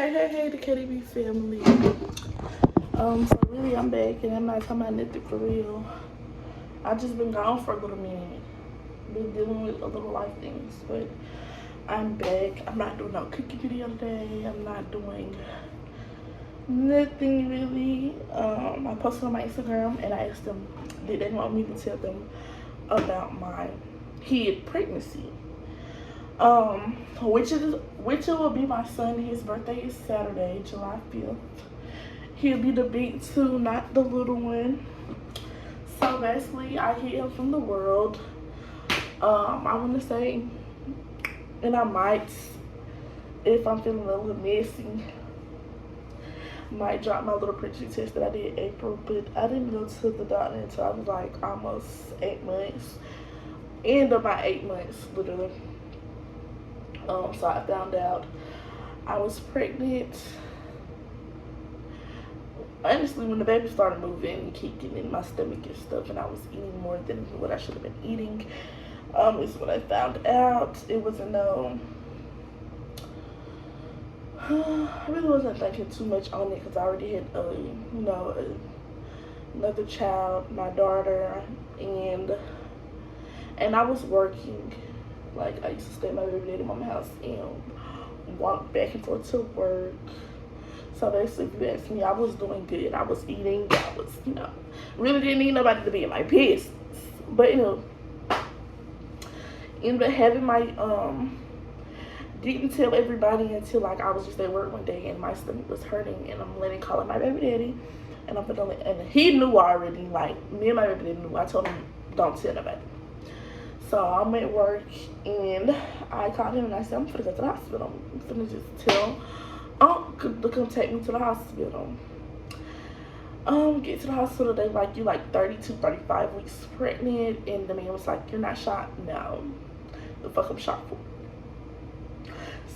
Hey, the KDB family. So really I'm back and I'm not talking about nothing for real. I just been gone for a little minute. Been dealing with a little life things, but I'm back. I'm not doing no cooking video today. I'm not doing nothing really. I posted on my Instagram and I asked them, did they want me to tell them about my kid pregnancy? Which will be my son. His birthday is Saturday, July 5th. He'll be the big two, not the little one. So basically, I hid him from the world. I want to say, and I might, if I'm feeling a little messy, might drop my little pregnancy test that I did in April, but I didn't go to the doctor until I was like almost 8 months. End of my 8 months, literally. So I found out I was pregnant. Honestly, when the baby started moving and keep getting in my stomach and stuff, and I was eating more than what I should have been eating, is when I found out. It wasn't I really wasn't thinking too much on it because I already had another child, my daughter, and I was working. Like, I used to stay at my baby daddy mama's house and walk back and forth to work. So basically, if you ask me, I was doing good. I was eating. I was, really didn't need nobody to be in my business. But, ended up having my, didn't tell everybody until, like, I was just at work one day and my stomach was hurting. And I'm letting call my baby daddy. And and he knew already. Like, me and my baby daddy knew. I told him, don't tell nobody. So I'm at work and I called him and I said, I'm finna go to the hospital. I'm finna just tell Uncle to come take me to the hospital. Get to the hospital, they like, you like 32, 35 weeks pregnant, and the man was like, you're not shocked? No. The fuck I'm shocked for?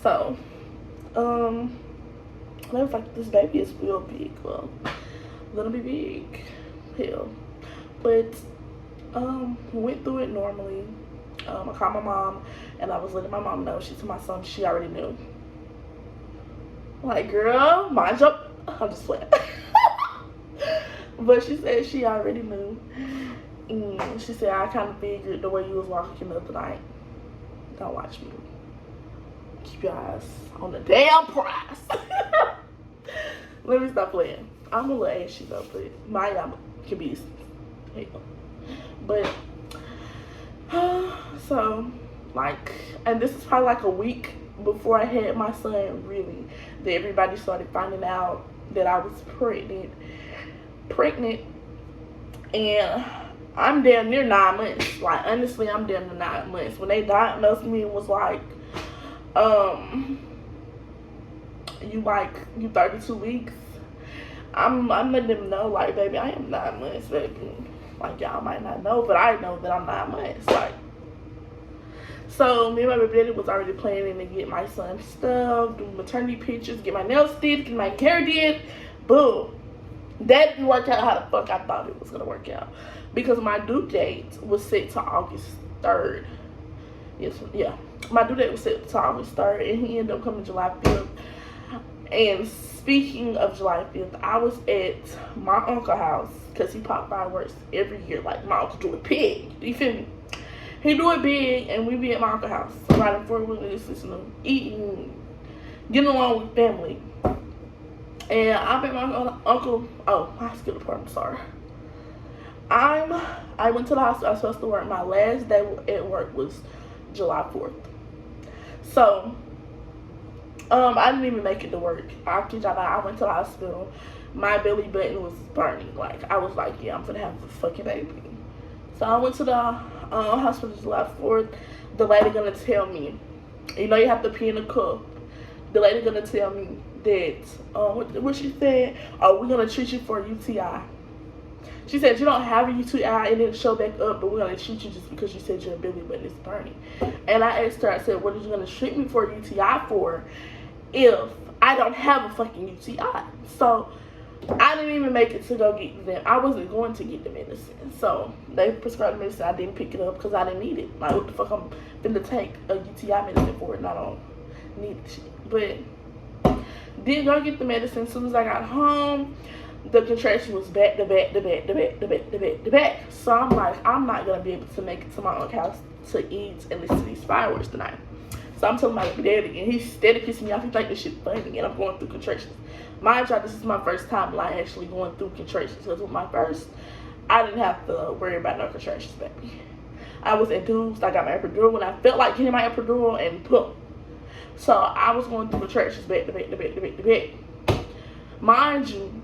So, they was like, this baby is real big. Well, gonna be big. Hell. But went through it normally. I called my mom and I was letting my mom know. She told my son she already knew. Like, girl, mind your, I'm just playing. But she said she already knew. And she said, I kind of figured the way you was walking the other night. Don't watch me. Keep your eyes on the damn prize. Let me stop playing. I'm a little ashy though, but my can be hell. But so, like, and this is probably like a week before I had my son, really, that everybody started finding out that I was pregnant, and I'm damn near 9 months. Like, honestly, I'm damn near 9 months. When they diagnosed me, it was like, you 32 weeks. I'm letting them know, like, baby, I am 9 months, baby. Like, y'all might not know, but I know that I'm 9 months. Like, so me and my baby daddy was already planning to get my son stuff, do maternity pictures, get my nails did, get my hair did. Boom. That didn't work out how the fuck I thought it was gonna work out, because my due date was set to August 3rd. Yeah. My due date was set to August 3rd, and he ended up coming July 5th. And speaking of July 5th, I was at my uncle's house because he popped fireworks every year. Like, my uncle do it big. You feel me? He do it big, and we be at my uncle's house, riding forward, eating, getting along with family. And I'm at my uncle. Oh, I skipped a part. I'm sorry. I went to the hospital. I was supposed to work. My last day at work was July 4th. So, I didn't even make it to work. I kid y'all not, I went to the hospital. My belly button was burning. Like, I was like, yeah, I'm gonna have a fucking baby. So I went to the hospital July 4th. The lady gonna tell me, you have to pee in a cup. The lady gonna tell me that, what she said, oh, we're gonna treat you for a UTI. She said, you don't have a UTI, and then show back up, but we're gonna treat you just because you said your belly button is burning. And I asked her, I said, what are you gonna treat me for a UTI for if I don't have a fucking UTI? So I didn't even make it to go get them. I wasn't going to get the medicine. So they prescribed the medicine. I didn't pick it up because I didn't need it. Like, what the fuck I'm finna take a UTI medicine for, and I don't need the shit. But Didn't go get the medicine. As soon as I got home, the contraction was back to back to back to back to back to back to back. So I'm like, I'm not gonna be able to make it to my own house to eat and listen to these fireworks tonight. So I'm telling my daddy, and he's steady pissing me off. He think this shit funny, and I'm going through contractions. Mind you, this is my first time like actually going through contractions. Because with my first, I didn't have to worry about no contractions, baby. I was induced. I got my epidural when I felt like getting my epidural, and boom. So I was going through contractions back to back to back to back to back. Mind you,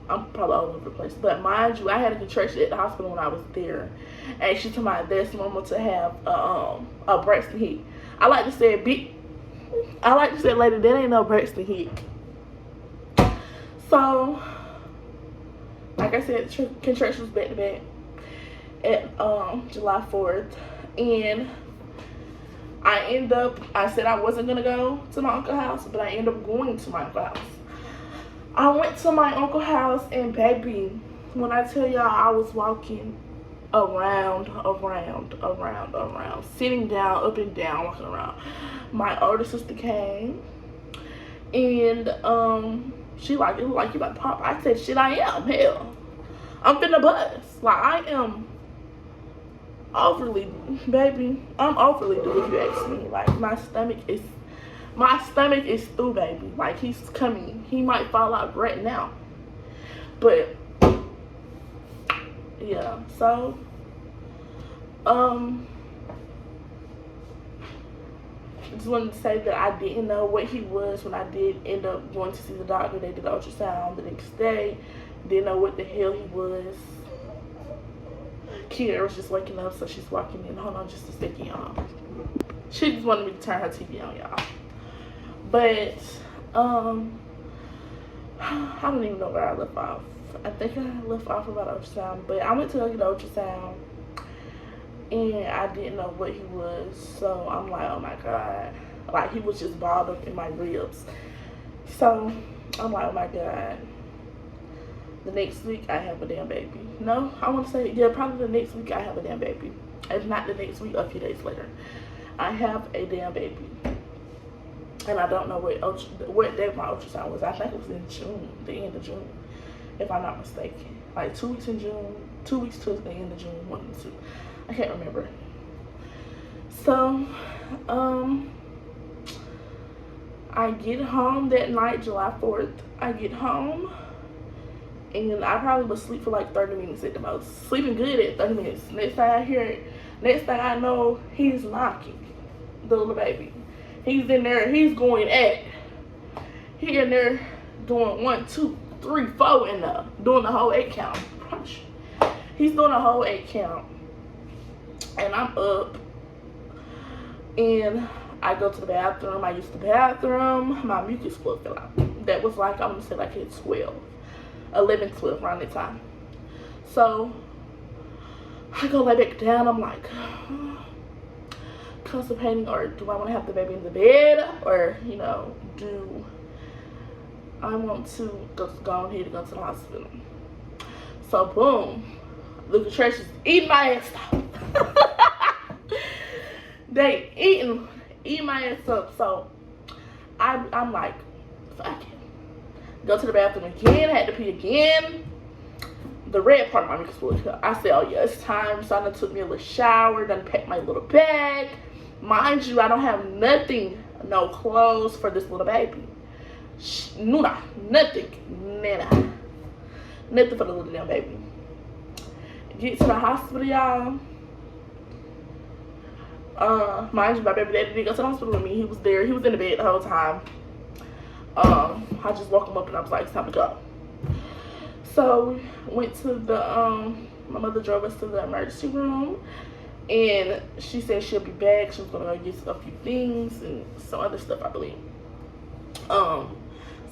I'm probably all over the place, but mind you, I had a contraction at the hospital when I was there, and she told my dad's normal to have a Braxton Hicks. I like to say later, that ain't no Braxton Hicks. So, like I said, contractions back to back at July 4th, and I said I wasn't gonna go to my uncle's house, but I ended up going to my uncle's house. I went to my uncle's house, and baby, when I tell y'all, I was walking around, sitting down, up and down, walking around. My older sister came, and she like, it looked like you about to pop. I said, shit, I am. Hell, I'm finna bust. Like, I am overly, baby. I'm overly due if you ask me. Like, my stomach is through, baby. Like, he's coming. He might fall out right now. But yeah, so just wanted to say that I didn't know what he was when I did end up going to see the doctor. They did the ultrasound the next day. Didn't know what the hell he was. Kiara was just waking up, so she's walking in. Hold on just a second, y'all. She just wanted me to turn her TV on, y'all. But I don't even know where I left off. I think I left off about ultrasound, but I went to go get the ultrasound, and I didn't know what he was. So I'm like, oh my god, like he was just balled up in my ribs. So I'm like, oh my god. The next week I have a damn baby. No, I want to say, yeah, probably the next week I have a damn baby. If not the next week, a few days later, I have a damn baby. And I don't know what day my ultrasound was. I think it was in June, the end of June, if I'm not mistaken. Like 2 weeks in June, 2 weeks to the end of June, 1 and 2. I can't remember. So, I get home that night, July 4th. I get home, and I probably was asleep for like 30 minutes at the most. Sleeping good at 30 minutes. Next thing I know, he's knocking, the little baby. He's in there, he's going at. He in there doing 1, 2, 3, 4 in there. Doing the whole 8 count. He's doing a whole 8 count. And I'm up. And I go to the bathroom. I use the bathroom. My mucus plug fell out. That was like, I'm going to say like at 11, 12 around that time. So, I go lay back down. I'm like, constipating, or do I want to have the baby in the bed, or you know, do I want to go ahead and go to the hospital? So boom, the contractions eating my ass up. They eating my ass up. So I'm like, fuck it. Go to the bathroom again. Had to pee again. The red part of my mucus was here. I said, oh yeah, it's time. So I done took me a little shower, done packed my little bag. Mind you, I don't have nothing, no clothes for this little baby. Nuna, nothing, nada. Nothing for the little damn baby. Get to the hospital, y'all. Mind you, my baby daddy didn't go to the hospital with me. He was there. He was in the bed the whole time. I just woke him up and I was like, it's time to go. So we went to the, my mother drove us to the emergency room. And she said she'll be back. She was gonna go get a few things and some other stuff, I believe.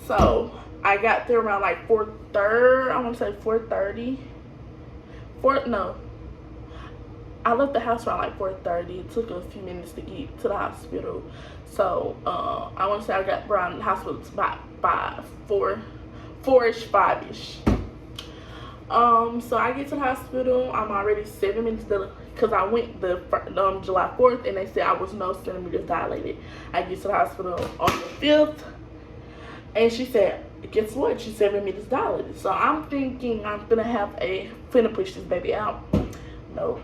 So I got there around like 4:30. I want to say 4:30. No. I left the house around like 4:30. It took a few minutes to get to the hospital. So I want to say I got around the hospital by 4-ish, 5-ish. So I get to the hospital. I'm already 7 minutes delayed because I went the July 4th and they said I was no centimeters dilated. I get to the hospital on the 5th. And she said, guess what? She said, "Remy, this dollar." So I'm thinking I'm finna push this baby out. No.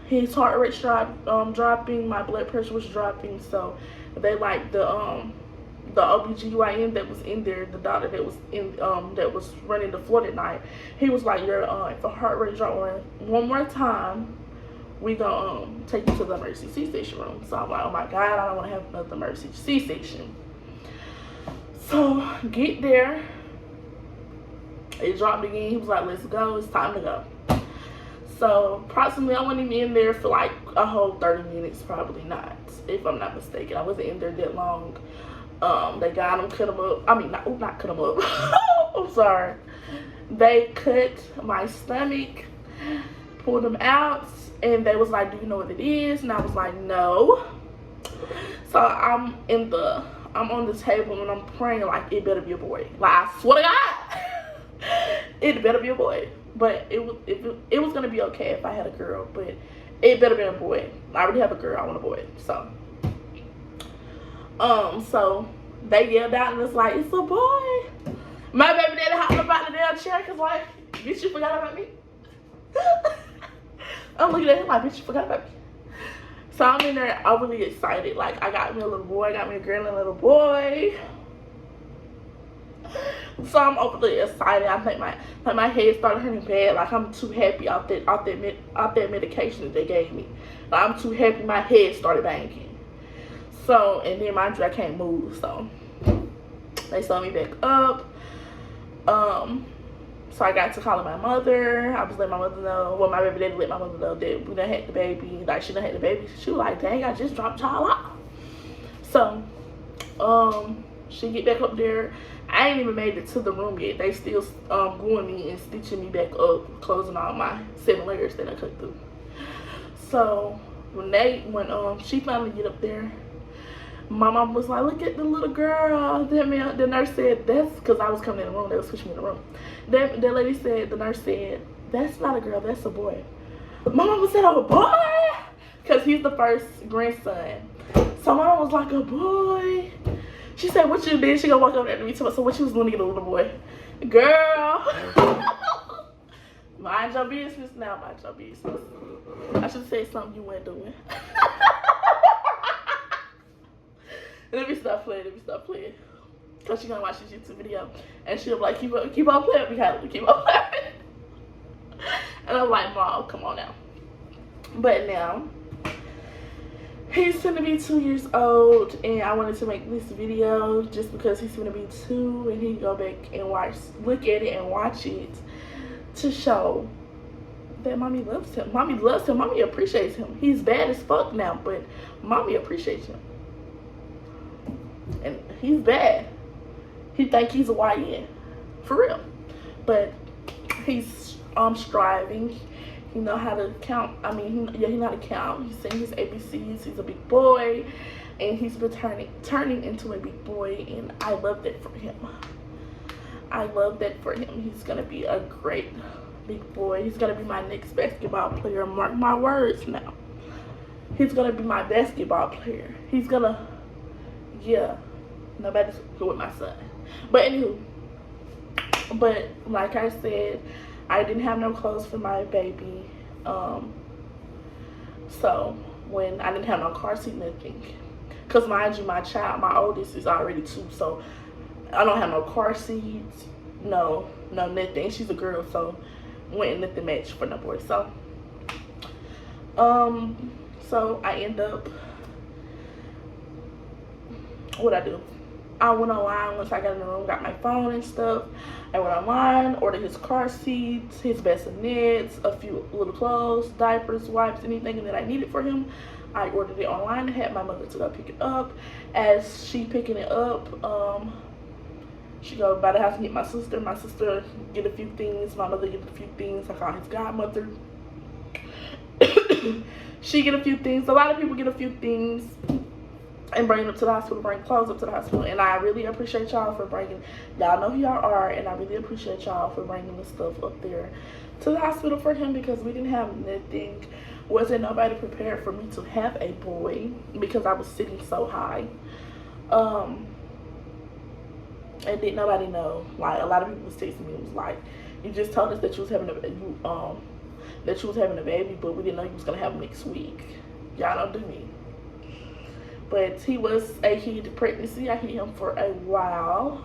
His heart rate's dropping, my blood pressure was dropping, so they like the OBGYN that was in there, the doctor that was in that was running the floor that night, he was like, "Your if the heart rate drop one more time, we gonna take you to the emergency C-section room." So I'm like, "Oh my God, I don't want to have another emergency C-section." So get there, it dropped again. He was like, "Let's go, it's time to go." So approximately, I wasn't even in there for like a whole 30 minutes, probably not, if I'm not mistaken. I wasn't in there that long. They got him, cut him up. I mean, not cut him up. I'm sorry. They cut my stomach, pulled him out, and they was like, "Do you know what it is?" And I was like, "No." So I'm on the table and I'm praying like, it better be a boy. Like, I swear to God, it better be a boy. But it was gonna be okay if I had a girl, but it better be a boy. I already have a girl, I want a boy. So they yelled out and it's like, "It's a boy." My baby daddy hopped up out the damn chair because like, "Bitch, you forgot about me?" I'm looking at him like, "Bitch, you forgot about me?" So I'm in there overly excited. Like, I got me a little boy, got me a girl and a little boy. So I'm overly excited. I think my head started hurting bad. Like, I'm too happy off that medication that they gave me. Like, I'm too happy. My head started banging. So, and then mind you, I can't move. So they sewed me back up. So I got to calling my mother. I was letting my mother know. Well, my baby daddy let my mother know that we done had the baby. Like, she done had the baby. She was like, "Dang, I just dropped y'all off." So, she get back up there. I ain't even made it to the room yet. They still gluing me and stitching me back up, closing all my 7 layers that I cut through. So when she finally get up there, my mom was like, "Look at the little girl." The nurse said, "That's," because I was coming in the room. They was pushing me in the room. The lady said, the nurse said, "That's not a girl, that's a boy." My mama said, "Oh, boy," because he's the first grandson. So my mom was like, "A boy." She said, "What you did?" She gonna walk over there to me. So what you was doing to get a little boy? Girl. Mind your business now, mind your business. I should have said something you weren't doing. Let me stop playing. Cause she gonna watch this YouTube video and she'll be like, keep on playing with me, Kylie, keep on playing with me. And I'm like, "Mom, come on now." But now, he's gonna be 2 years old, and I wanted to make this video just because he's gonna be 2, and he can go back and look at it and watch it to show that mommy loves him. Mommy loves him. Mommy appreciates him. He's bad as fuck now, but mommy appreciates him. And he's bad. He think he's a YN, for real. But he's striving. He know how to count. I mean, he know how to count. He's saying his ABCs. He's a big boy, and he's been turning into a big boy, and I love that for him. I love that for him. He's gonna be a great big boy. He's gonna be my next basketball player. Mark my words now. He's gonna be my basketball player. He's gonna, yeah. Nobody's good with my son. But anywho, but like I said, I didn't have no clothes for my baby. So when I didn't have no car seat, nothing. Cause mind you, my oldest is already 2, so I don't have no car seats, no nothing. She's a girl, so went nothing match for no boy. So so I end up, what I do? I went online once I got in the room, got my phone and stuff. I went online, ordered his car seats, his bassinets, a few little clothes, diapers, wipes, anything that I needed for him. I ordered it online and had my mother to go pick it up. As she picking it up, she go by the house and get my sister. My sister get a few things. My mother get a few things. I call his godmother. She get a few things. A lot of people get a few things and bring them to the hospital, bring clothes up to the hospital. And I really appreciate y'all for bringing, y'all know who y'all are, and I really appreciate y'all for bringing the stuff up there to the hospital for him, because we didn't have nothing. Wasn't nobody prepared for me to have a boy because I was sitting so high. and didn't nobody know. Like, a lot of people was texting me, it was like, you just told us that you was having a baby, but we didn't know you was gonna have him next week. Y'all don't do me. But he was a hid pregnancy. I hid him for a while.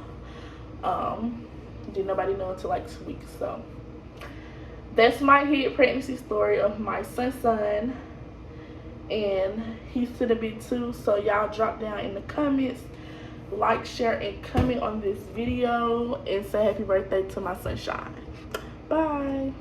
Didn't nobody know until like 2 weeks. So that's my hid pregnancy story of my son, and he's gonna be 2. So y'all drop down in the comments, like, share, and comment on this video, and say happy birthday to my sunshine. Bye.